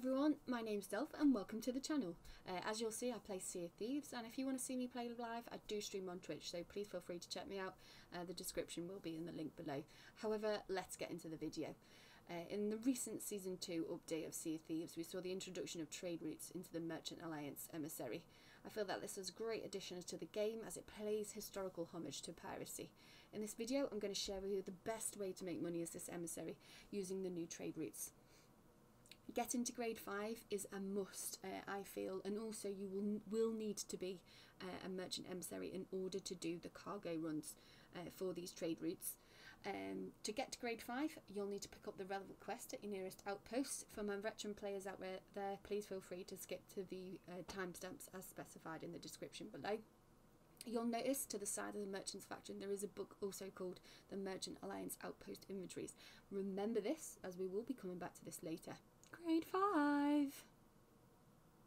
everyone, my name's Delph and welcome to the channel. As you'll see, I play Sea of Thieves, and if you want to see me play live, I do stream on Twitch, so please feel free to check me out. The description will be in the link below. However, let's get into the video. In the recent Season 2 update of Sea of Thieves, we saw the introduction of trade routes into the Merchant Alliance emissary. I feel that this is a great addition to the game as it pays historical homage to piracy. In this video, I'm going to share with you the best way to make money as this emissary using the new trade routes. Getting to grade 5 is a must, I feel, and also you will need to be a merchant emissary in order to do the cargo runs for these trade routes. To get to grade 5, you'll need to pick up the relevant quest at your nearest outpost. For my veteran players out there, please feel free to skip to the timestamps as specified in the description below. You'll notice to the side of the Merchant's faction there is a book also called the Merchant Alliance Outpost Inventories. Remember this, as we will be coming back to this later. Grade 5!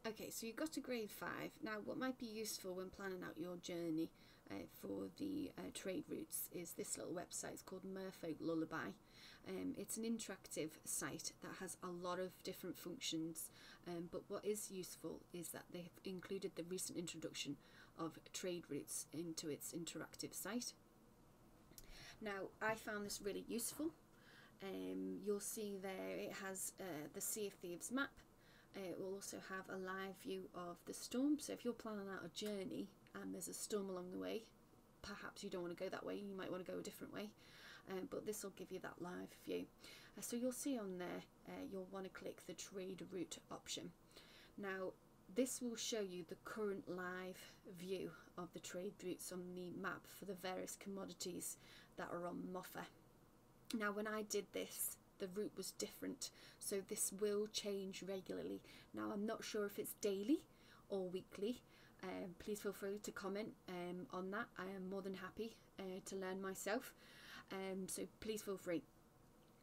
Okay, so you got to grade 5. Now what might be useful when planning out your journey for the trade routes is this little website. It's called Merfolk Lullaby. It's an interactive site that has a lot of different functions, but what is useful is that they've included the recent introduction of trade routes into its interactive site. Now I found this really useful. You'll see there it has the Sea of Thieves map. It will also have a live view of the storm, so if you're planning out a journey and there's a storm along the way, perhaps you don't want to go that way, you might want to go a different way, but this will give you that live view. So you'll see on there you'll want to click the trade route option. Now this will show you the current live view of the trade routes on the map for the various commodities that are on Moffa. Now when I did this, the route was different, so this will change regularly. Now I'm not sure if it's daily or weekly. Please feel free to comment on that. I am more than happy to learn myself, so please feel free.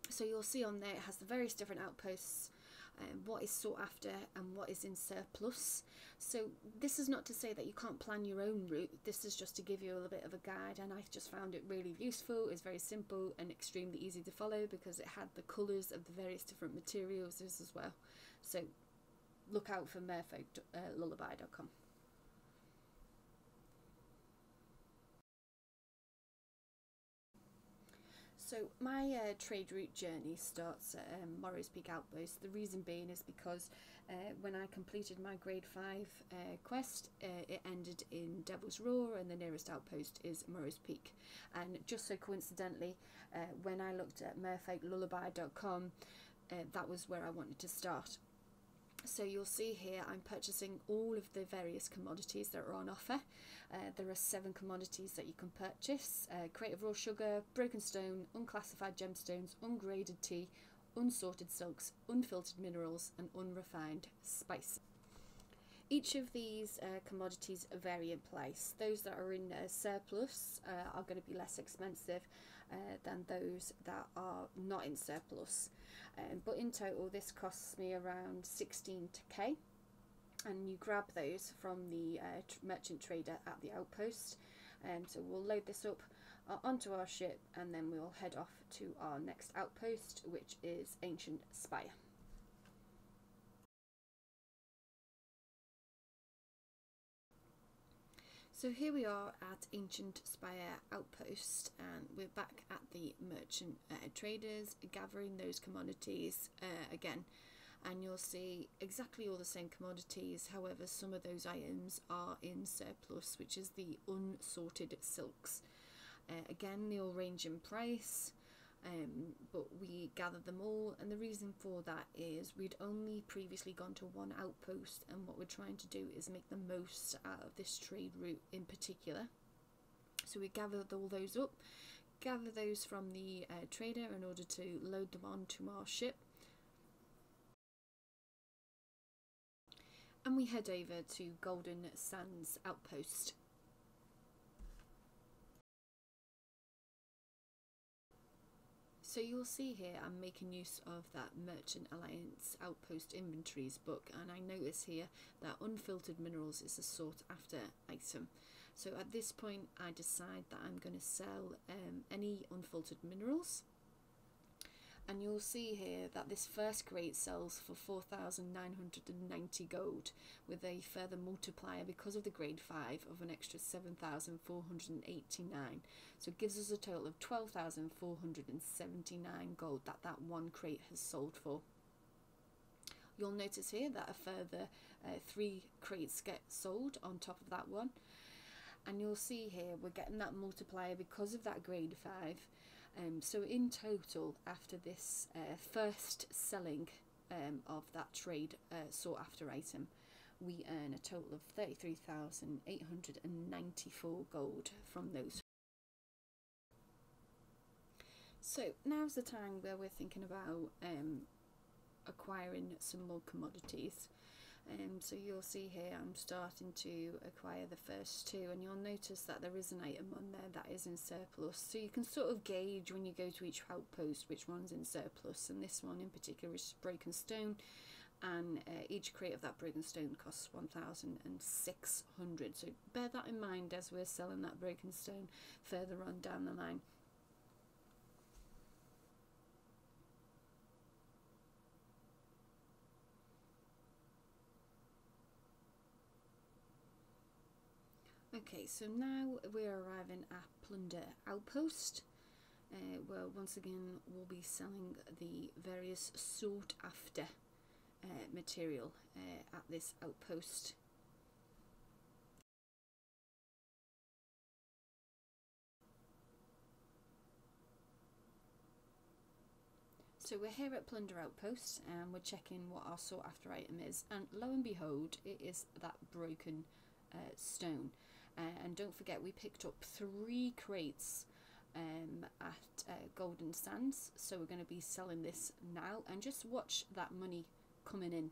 So you'll see on there it has the various different outposts, what is sought after and what is in surplus. So this is not to say that you can't plan your own route, this is just to give you a little bit of a guide, and I just found it really useful. It's very simple and extremely easy to follow because it had the colours of the various different materials as well. So look out for merfolklullaby.com. So my trade route journey starts at Morrows Outpost. The reason being is because when I completed my grade 5 quest, it ended in Devil's Roar and the nearest outpost is Morrows Peak. And just so coincidentally, when I looked at merfolklullaby.com, that was where I wanted to start. So you'll see here I'm purchasing all of the various commodities that are on offer. There are 7 commodities that you can purchase: creative raw sugar, broken stone, unclassified gemstones, ungraded tea, unsorted silks, unfiltered minerals and unrefined spice. Each of these commodities vary in price. Those that are in surplus are going to be less expensive than those that are not in surplus. But in total this costs me around 16k, and you grab those from the merchant trader at the outpost. So we'll load this up onto our ship and then we'll head off to our next outpost, which is Anicent Spire. So here we are at Anicent Spire Outpost, and we're back at the merchant traders gathering those commodities again, and you'll see exactly all the same commodities. However, some of those items are in surplus, which is the unsorted silks. Again, they all range in price, but we gathered them all, and the reason for that is we'd only previously gone to one outpost, and what we're trying to do is make the most out of this trade route in particular. So we gathered all those up, gather those from the trader in order to load them onto our ship, and we head over to Golden Sands Outpost. So you'll see here I'm making use of that Merchant Alliance Outpost Inventories book, and I notice here that unfiltered minerals is a sought after item. So at this point I decide that I'm going to sell any unfiltered minerals, And you'll see here that this first crate sells for 4,990 gold, with a further multiplier because of the grade 5 of an extra 7,489. So it gives us a total of 12,479 gold that one crate has sold for. You'll notice here that a further 3 crates get sold on top of that one. And you'll see here we're getting that multiplier because of that grade 5. So in total, after this first selling of that trade sought after item, we earn a total of 33,894 gold from those. So now's the time where we're thinking about acquiring some more commodities. So you'll see here I'm starting to acquire the first 2, and you'll notice that there is an item on there that is in surplus, so you can sort of gauge when you go to each outpost which one's in surplus, and this one in particular is broken stone, and each crate of that broken stone costs 1,600, so bear that in mind as we're selling that broken stone further on down the line. Okay, so now we're arriving at Plunder Outpost, where once again we'll be selling the various sought after material at this outpost. So we're here at Plunder Outpost and we're checking what our sought after item is, and lo and behold, it is that broken stone. And don't forget, we picked up 3 crates at Golden Sands, so we're going to be selling this now, and just watch that money coming in.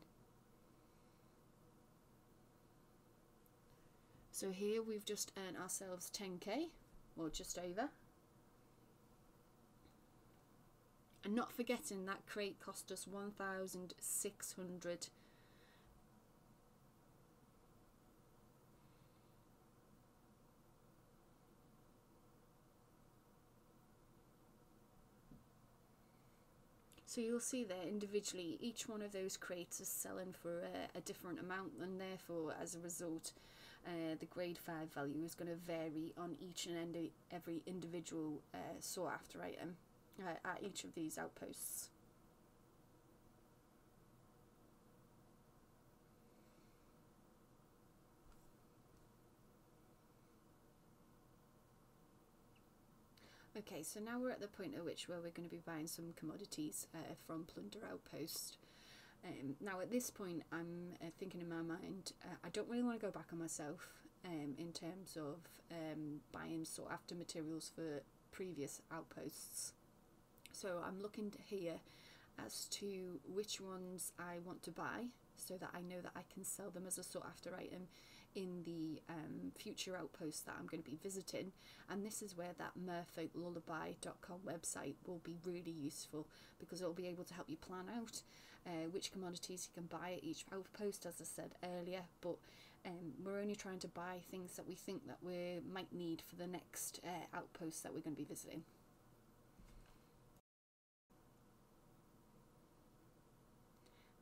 So here we've just earned ourselves 10k, or just over. And not forgetting that crate cost us 1,600. So you'll see there individually each one of those crates is selling for a different amount, and therefore as a result the grade 5 value is going to vary on each and every individual sought after item at each of these outposts. Okay, so now we're at the point at which where we're going to be buying some commodities from Plunder Outpost. Now at this point I'm thinking in my mind, I don't really want to go back on myself in terms of buying sought after materials for previous outposts. So I'm looking here as to which ones I want to buy, so that I know that I can sell them as a sought after item in the future outposts that I'm going to be visiting. And this is where that merfolklullaby.com website will be really useful, because it will be able to help you plan out which commodities you can buy at each outpost, as I said earlier. But we're only trying to buy things that we think that we might need for the next outpost that we're going to be visiting.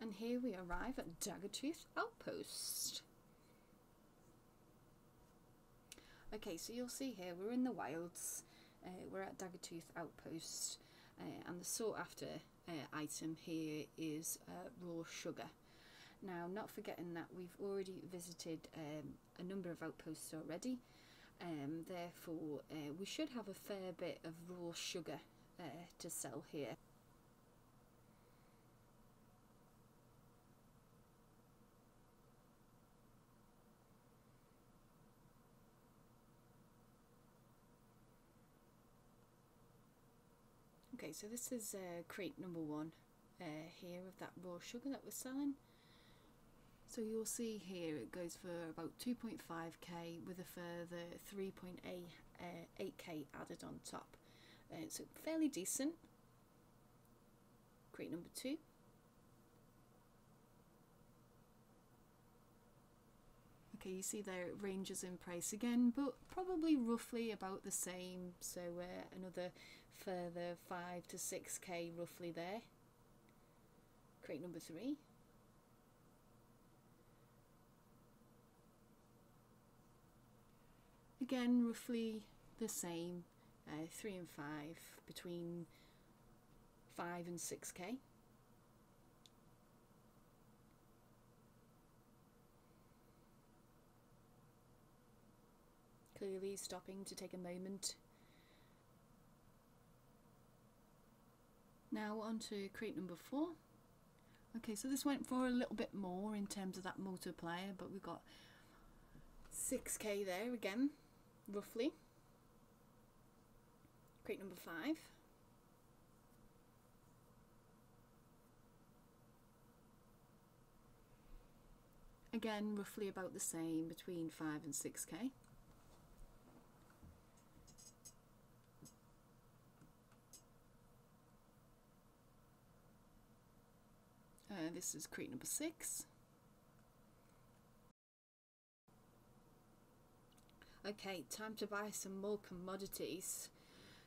And here we arrive at Dagger Outpost. Okay, so you'll see here we're in the wilds, we're at Dagger Outpost, and the sought after item here is raw sugar. Now, not forgetting that we've already visited a number of outposts already, therefore we should have a fair bit of raw sugar to sell here. Okay, so this is crate number 1 here of that raw sugar that we're selling. So you'll see here it goes for about 2.5k with a further 3.8k added on top. So fairly decent. Crate number 2. Okay, you see there it ranges in price again, but probably roughly about the same. So another further 5 to 6k roughly there. Crate number 3. Again, roughly the same, 3 and 5, between 5 and 6k. Clearly stopping to take a moment. Now on to crate number 4. Okay, so this went for a little bit more in terms of that multiplier, but we've got 6k there again, roughly. Crate number 5. Again, roughly about the same, between 5 and 6k. This is crate number 6. Okay, time to buy some more commodities.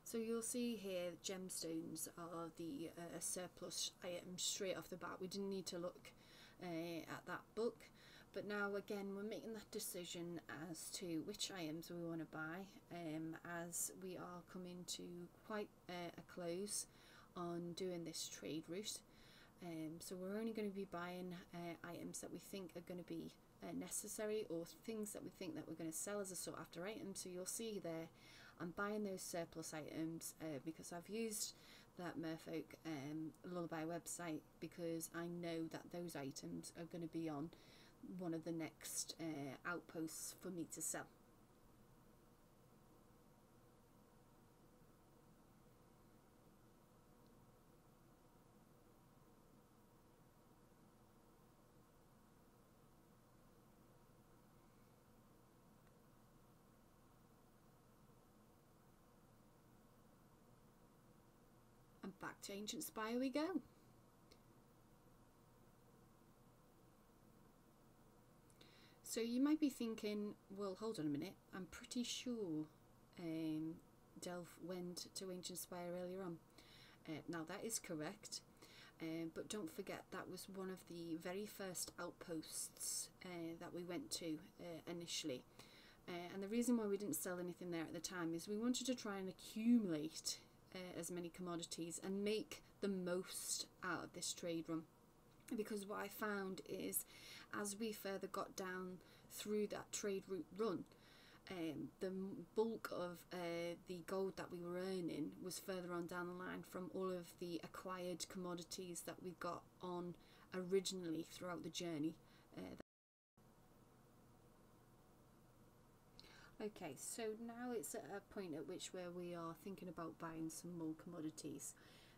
So you'll see here gemstones are the surplus items straight off the bat. We didn't need to look at that book, but now again we're making that decision as to which items we want to buy, as we are coming to quite a close on doing this trade route. So we're only going to be buying items that we think are going to be necessary, or things that we think that we're going to sell as a sought after item. So you'll see there I'm buying those surplus items because I've used that Merfolk Lullaby website, because I know that those items are going to be on one of the next outposts for me to sell. And back to Ancient Spire we go. So you might be thinking, well, hold on a minute, I'm pretty sure Delph went to Ancient Spire earlier on. Now that is correct, but don't forget that was one of the very first outposts that we went to initially. And the reason why we didn't sell anything there at the time is we wanted to try and accumulate as many commodities and make the most out of this trade run. Because what I found is, as we further got down through that trade route run, the bulk of the gold that we were earning was further on down the line from all of the acquired commodities that we got on originally throughout the journey. Okay, so now it's at a point at which where we are thinking about buying some more commodities.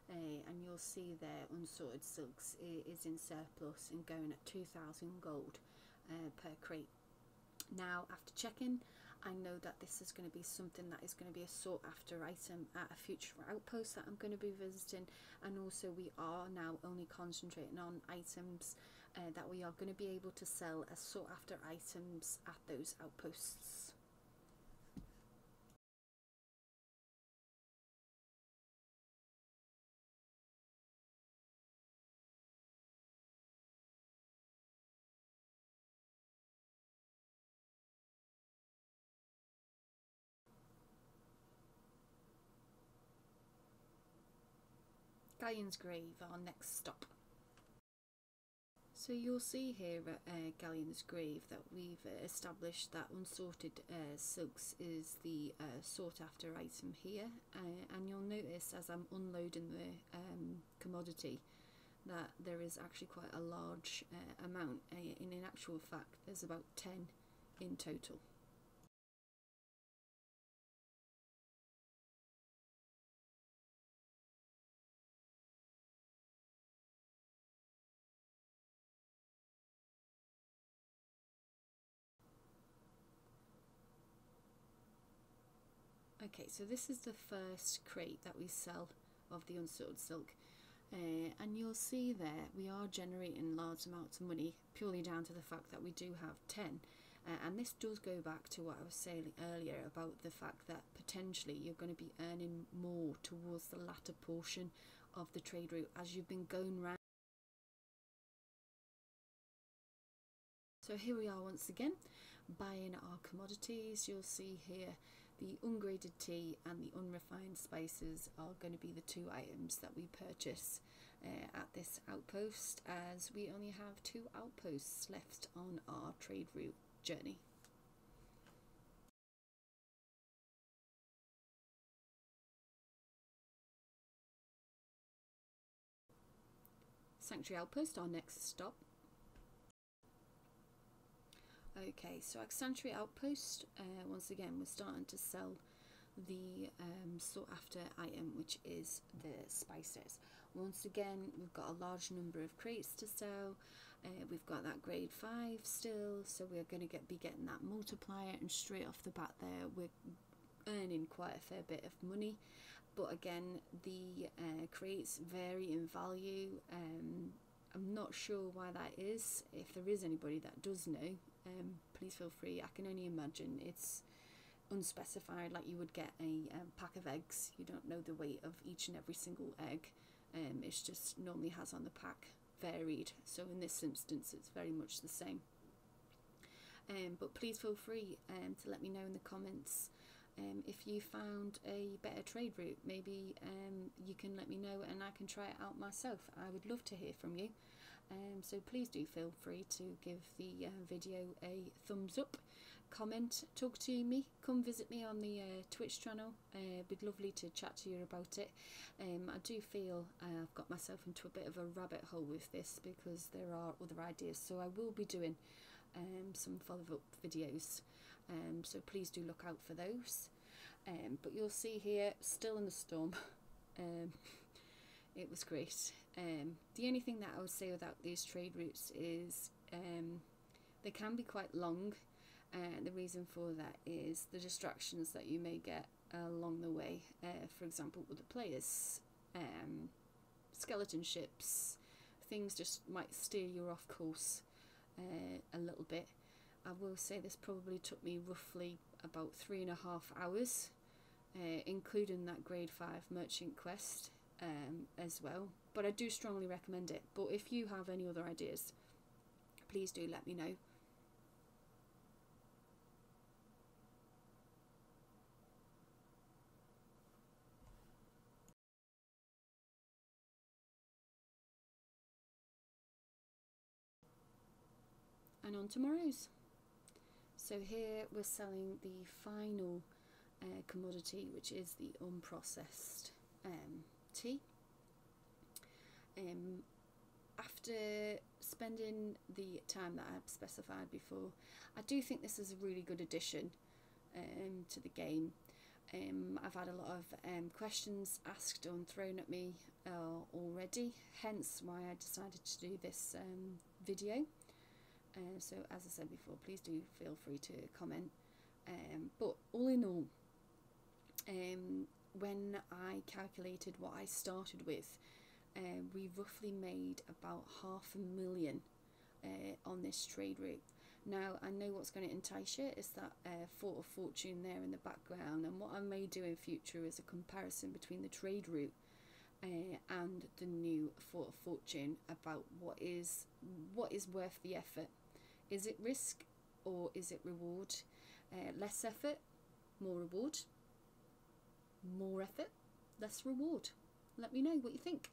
And you'll see there unsorted silks is in surplus and going at 2,000 gold per crate. Now, after checking, I know that this is going to be something that is going to be a sought after item at a future outpost that I'm going to be visiting, and also we are now only concentrating on items that we are going to be able to sell as sought after items at those outposts. Galleons Grave, our next stop. So you'll see here at Galleons Grave that we've established that unsorted silks is the sought after item here, and you'll notice as I'm unloading the commodity that there is actually quite a large amount. In actual fact, there's about 10 in total. Okay, so this is the first crate that we sell of the unsorted silk, and you'll see there we are generating large amounts of money purely down to the fact that we do have 10, And this does go back to what I was saying earlier about the fact that potentially you're going to be earning more towards the latter portion of the trade route as you've been going round. So here we are once again, buying our commodities. You'll see here the ungraded tea and the unrefined spices are going to be the two items that we purchase at this outpost, as we only have 2 outposts left on our trade route journey. Sanctuary Outpost, our next stop. Okay, so at Santuary Outpost, once again we're starting to sell the sought after item, which is the spices. Once again, we've got a large number of crates to sell. We've got that grade 5 still, so we're going to be getting that multiplier, and straight off the bat there we're earning quite a fair bit of money. But again, the crates vary in value. I'm not sure why that is. If there is anybody that does know, please feel free. I can only imagine it's unspecified, like you would get a pack of eggs. You don't know the weight of each and every single egg. It's just normally has on the pack varied, so in this instance it's very much the same. But please feel free to let me know in the comments if you found a better trade route. Maybe you can let me know and I can try it out myself. I would love to hear from you. So please do feel free to give the video a thumbs up, comment, talk to me, come visit me on the Twitch channel. It'd be lovely to chat to you about it. I do feel I've got myself into a bit of a rabbit hole with this because there are other ideas, so I will be doing some follow-up videos, so please do look out for those. But you'll see here, still in the storm. It was great. The only thing that I would say about these trade routes is they can be quite long. The reason for that is the distractions that you may get along the way. For example, with the players, skeleton ships, things just might steer you off course a little bit. I will say this probably took me roughly about 3.5 hours, including that grade 5 merchant quest as well. But I do strongly recommend it. But if you have any other ideas, please do let me know. And on to Morrows. So here we're selling the final commodity, which is the unprocessed tea. After spending the time that I've specified before, I do think this is a really good addition to the game. I've had a lot of questions asked and thrown at me already, hence why I decided to do this video. So as I said before, please do feel free to comment. But all in all, when I calculated what I started with, we roughly made about 500,000 on this trade route. Now I know what's going to entice you is that Fort of Fortune there in the background, and what I may do in future is a comparison between the trade route and the new Fort of Fortune about what is worth the effort. Is it risk or is it reward? Less effort, more reward. More effort, less reward. Let me know what you think.